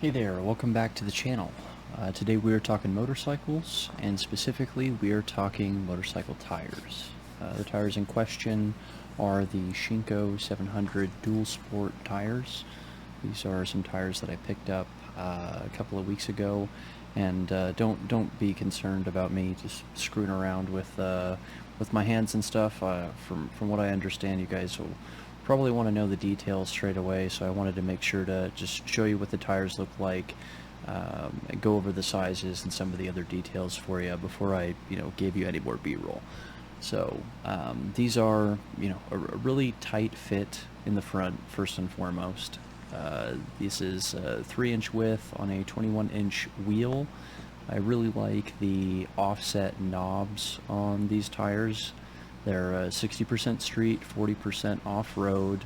Hey there, welcome back to the channel. Today we are talking motorcycles, and specifically we are talking motorcycle tires. The tires in question are the Shinko 700 dual sport tires. These are some tires that I picked up a couple of weeks ago, and don't be concerned about me just screwing around with my hands and stuff. From what I understand, you guys will probably want to know the details straight away, so I wanted to make sure to just show you what the tires look like, and go over the sizes and some of the other details for you before I gave you any more b-roll. So these are a really tight fit in the front, first and foremost. This is a 3-inch width on a 21-inch wheel. I really like the offset knobs on these tires. They're 60% street, 40% off-road.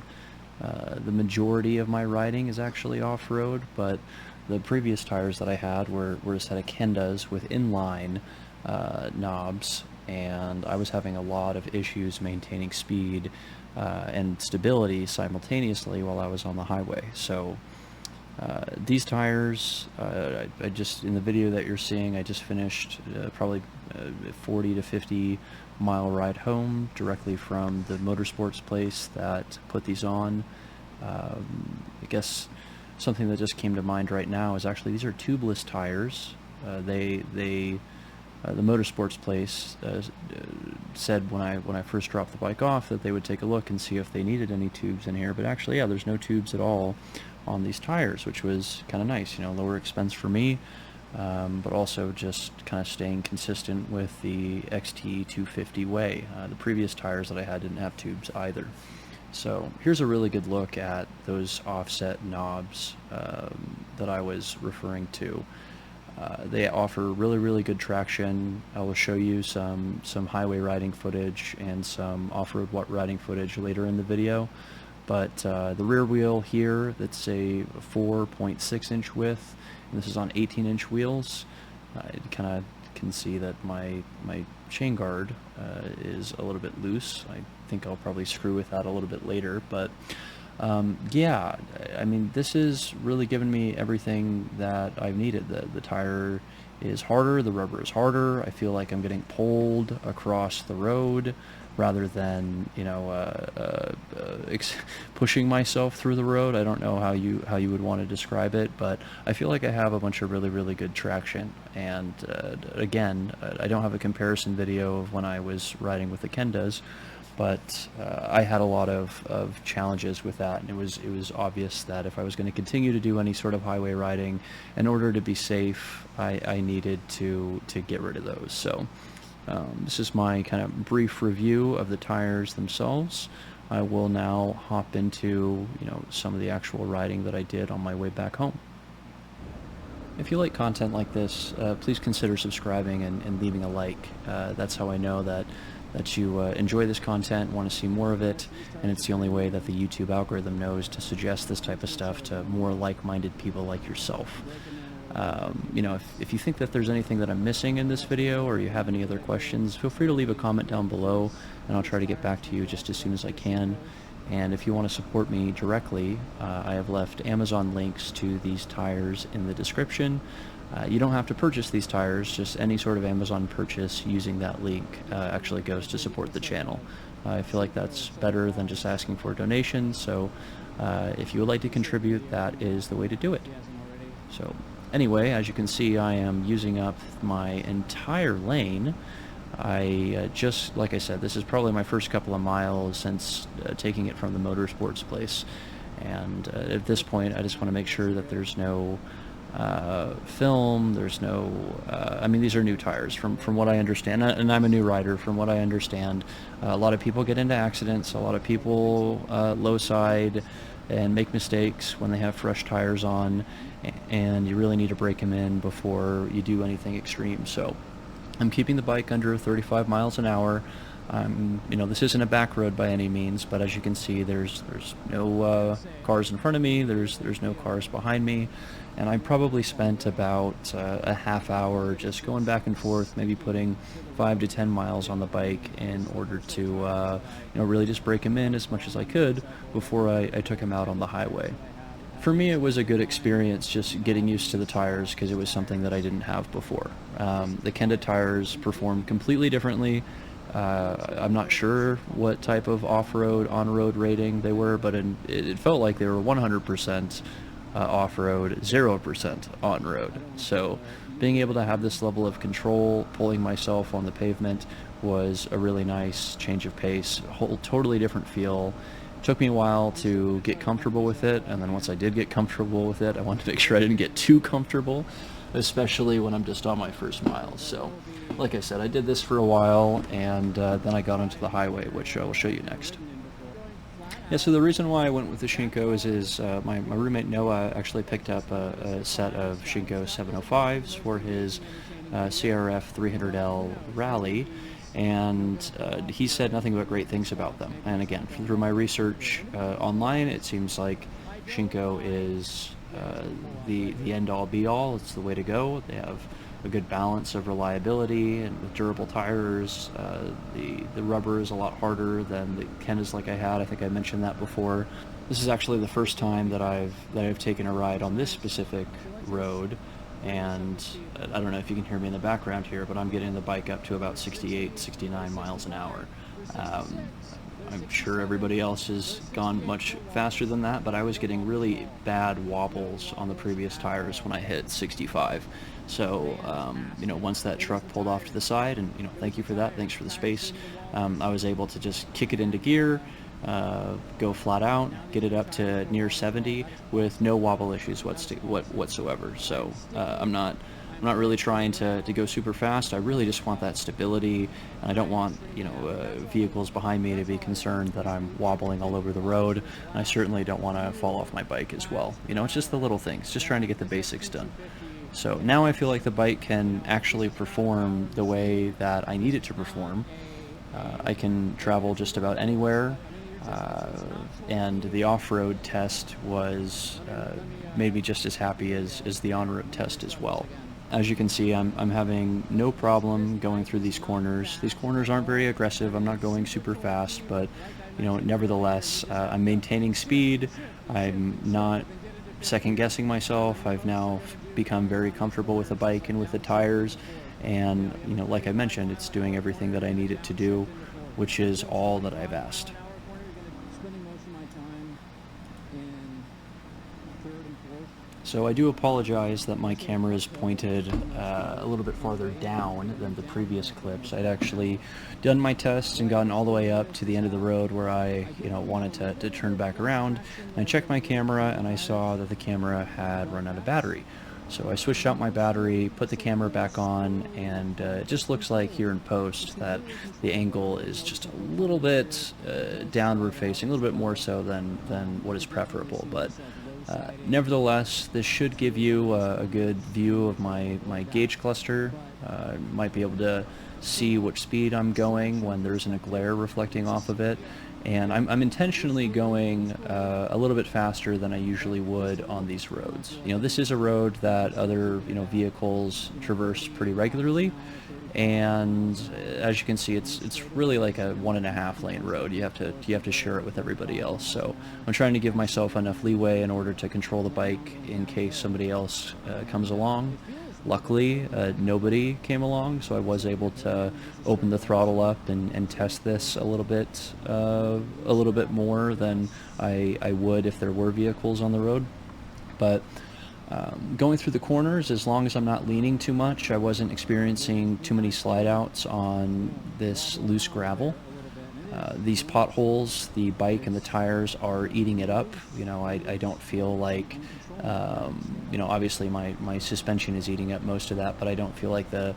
The majority of my riding is actually off-road, but the previous tires that I had were a set of Kendas with inline knobs, and I was having a lot of issues maintaining speed and stability simultaneously while I was on the highway. So these tires, I just, in the video that you're seeing, I just finished probably 40 to 50 mile ride home directly from the motorsports place that put these on. I guess something that just came to mind right now is actually these are tubeless tires. The motorsports place said when I first dropped the bike off that they would take a look and see if they needed any tubes in here, but actually, yeah, there's no tubes at all on these tires, which was kind of nice, lower expense for me, but also just kind of staying consistent with the XT250 way. The previous tires that I had didn't have tubes either. So here's a really good look at those offset knobs that I was referring to. They offer really good traction. I will show you some highway riding footage and some off-road riding footage later in the video. But the rear wheel here, that's a 4.6-inch width, and this is on 18-inch wheels. You kind of can see that my chain guard is a little bit loose. I think I'll probably screw with that a little bit later, but yeah, I mean, this is really given me everything that I've needed. The tire is harder, the rubber is harder. I feel like I'm getting pulled across the road rather than pushing myself through the road. I don't know how you would want to describe it, but I feel like I have a bunch of really good traction. And again, I don't have a comparison video of when I was riding with the Kendas, but I had a lot of challenges with that, and it was obvious that if I was going to continue to do any sort of highway riding, in order to be safe, I needed to get rid of those. So this is my kind of brief review of the tires themselves. I will now hop into some of the actual riding that I did on my way back home. If you like content like this, please consider subscribing and leaving a like. That's how I know that you enjoy this content, want to see more of it, and it's the only way that the YouTube algorithm knows to suggest this type of stuff to more like-minded people like yourself. If you think that there's anything that I'm missing in this video, or you have any other questions, feel free to leave a comment down below, and I'll try to get back to you just as soon as I can. And if you want to support me directly, I have left Amazon links to these tires in the description. You don't have to purchase these tires, just any sort of Amazon purchase using that link actually goes to support the channel. I feel like that's better than just asking for donations, so if you would like to contribute, that is the way to do it. So anyway, as you can see, I am using up my entire lane. Just, like I said, this is probably my first couple of miles since taking it from the motorsports place, and at this point I just want to make sure that there's no film, there's no, I mean, these are new tires from what I understand, and I'm a new rider. From what I understand, a lot of people get into accidents, a lot of people low side and make mistakes when they have fresh tires on, and you really need to break them in before you do anything extreme. So I'm keeping the bike under 35 miles an hour. This isn't a back road by any means, but as you can see, there's no cars in front of me, there's no cars behind me, and I probably spent about a half hour just going back and forth, maybe putting 5 to 10 miles on the bike in order to really just break him in as much as I could before I took him out on the highway. For me, it was a good experience just getting used to the tires because it was something that I didn't have before. The Kenda tires performed completely differently. I'm not sure what type of off-road, on-road rating they were, but it felt like they were 100% off-road, 0% on-road. So being able to have this level of control, pulling myself on the pavement, was a really nice change of pace, whole totally different feel. Took me a while to get comfortable with it, and then once I did get comfortable with it, I wanted to make sure I didn't get too comfortable, especially when I'm just on my first mile. So, like I said, I did this for a while, and then I got onto the highway, which I will show you next. Yeah, so the reason why I went with the Shinko is my roommate Noah actually picked up a set of Shinko 705s for his CRF 300L Rally, and he said nothing but great things about them. And again, through my research online, it seems like Shinko is the end-all be-all. It's the way to go. They have a good balance of reliability, and with durable tires, the rubber is a lot harder than the Kendas like I had. I think I mentioned that before. This is actually the first time that I've taken a ride on this specific road, and I don't know if you can hear me in the background here, but I'm getting the bike up to about 68, 69 miles an hour. I'm sure everybody else has gone much faster than that, but I was getting really bad wobbles on the previous tires when I hit 65. So, once that truck pulled off to the side, and, thank you for that, thanks for the space, I was able to just kick it into gear, go flat out, get it up to near 70 with no wobble issues whatsoever. So, I'm not really trying to go super fast. I really just want that stability, and I don't want vehicles behind me to be concerned that I'm wobbling all over the road. And I certainly don't want to fall off my bike as well. It's just the little things, just trying to get the basics done. So now I feel like the bike can actually perform the way that I need it to perform. I can travel just about anywhere, and the off-road test made me just as happy as the on-road test as well. As you can see, I'm having no problem going through these corners. These corners aren't very aggressive. I'm not going super fast, but nevertheless, I'm maintaining speed. I'm not second-guessing myself. I've now become very comfortable with the bike and with the tires, and like I mentioned, it's doing everything that I need it to do, which is all that I've asked. So I do apologize that my camera is pointed a little bit farther down than the previous clips. I'd actually done my tests and gotten all the way up to the end of the road where I wanted to turn back around. And I checked my camera and I saw that the camera had run out of battery. So I switched out my battery, put the camera back on, and it just looks like here in post that the angle is just a little bit downward facing, a little bit more so than what is preferable. But nevertheless, this should give you a good view of my gauge cluster. Might be able to see which speed I'm going when there isn't a glare reflecting off of it. And I'm intentionally going a little bit faster than I usually would on these roads. This is a road that other vehicles traverse pretty regularly, and as you can see, it's really like a 1.5 lane road. You have to share it with everybody else. So I'm trying to give myself enough leeway in order to control the bike in case somebody else comes along. Luckily, nobody came along, so I was able to open the throttle up and test this a little bit more than I would if there were vehicles on the road. But going through the corners, as long as I'm not leaning too much, I wasn't experiencing too many slide outs on this loose gravel. These potholes, the bike and the tires are eating it up. I don't feel like, obviously my suspension is eating up most of that, but I don't feel like the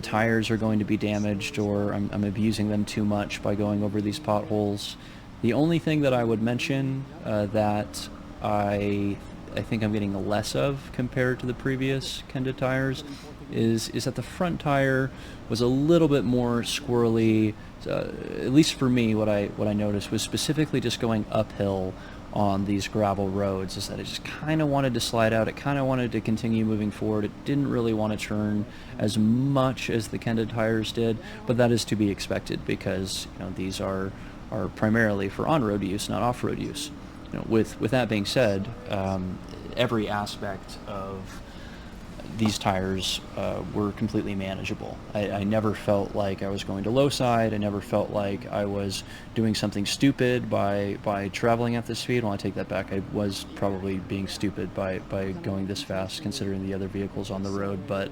tires are going to be damaged, or I'm abusing them too much by going over these potholes. The only thing that I would mention that I think I'm getting less of compared to the previous Kenda tires is that the front tire was a little bit more squirrely. At least for me, what I noticed was specifically just going uphill on these gravel roads, is that it just kind of wanted to slide out. It kind of wanted to continue moving forward. It didn't really want to turn as much as the Kenda tires did, but that is to be expected because these are primarily for on-road use, not off-road use. with that being said, every aspect of these tires were completely manageable. I never felt like I was going to low side. I never felt like I was doing something stupid by traveling at this speed. Well, I take that back. I was probably being stupid by going this fast, considering the other vehicles on the road. But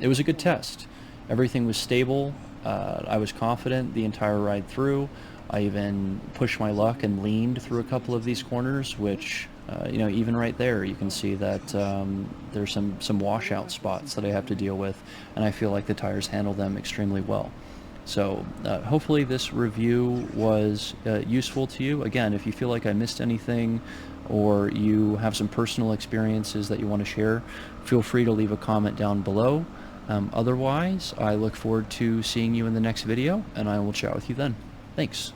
it was a good test. Everything was stable. I was confident the entire ride through. I even pushed my luck and leaned through a couple of these corners, which, even right there, you can see that there's some washout spots that I have to deal with, and I feel like the tires handle them extremely well. So hopefully this review was useful to you. Again, if you feel like I missed anything or you have some personal experiences that you want to share, feel free to leave a comment down below. Otherwise, I look forward to seeing you in the next video, and I will chat with you then. Thanks.